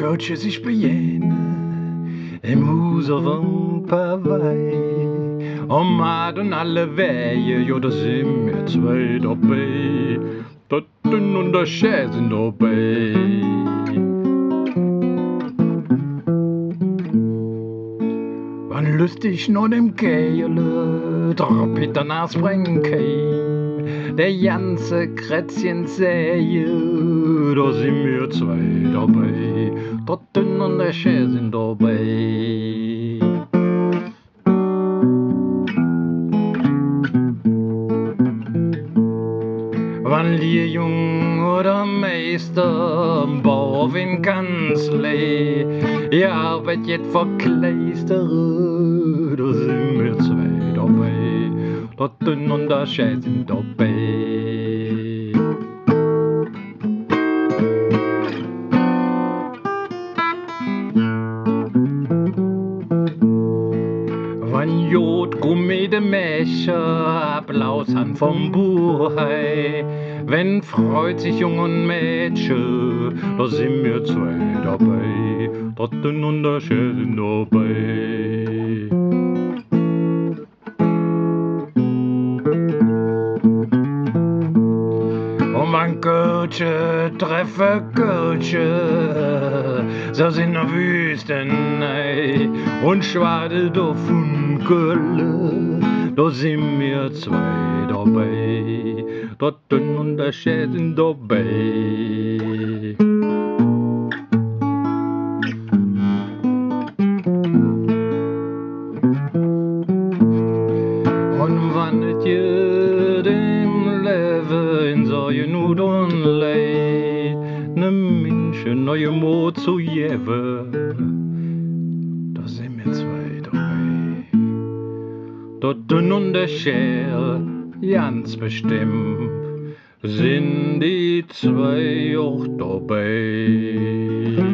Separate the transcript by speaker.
Speaker 1: Coach sich bejene im Hus auf ein paar Weih. Om Mat und alle Wehe, jo, da sind wir zwei dabei. Totten und der Schä sind dabei. Wann lustig nur dem Kehle, der Peter nachspringen kann, der ganze Krätzchen sähe, da sind wir zwei dabei. Totten und der Schä sind dabei. Wann Lehrjung oder Meister im Bau auf in Kanzlei, ihr Arbeit jetzt verkleistere, da sind wir zwei dabei, Totten und der Schä sind dabei. Wann Jod Gummi de Mächer, Applaus an vom Buhai, wenn freut sich Jung und Mädchen, da sind wir zwei dabei, Totten und der Schä sind dabei. Und man Kötsche treffe Kötsche, so sind der Wüstenei und schwadelt auf von Kölle, da sind wir zwei dabei, Totten und der Schä sind dabei. Und wann et je dem Leben in so Not und Leid ne Menschen neue Mut zu geben, da sind wir zwei dabei. Totten und der Schä, ganz bestimmt, sind die zwei auch dabei.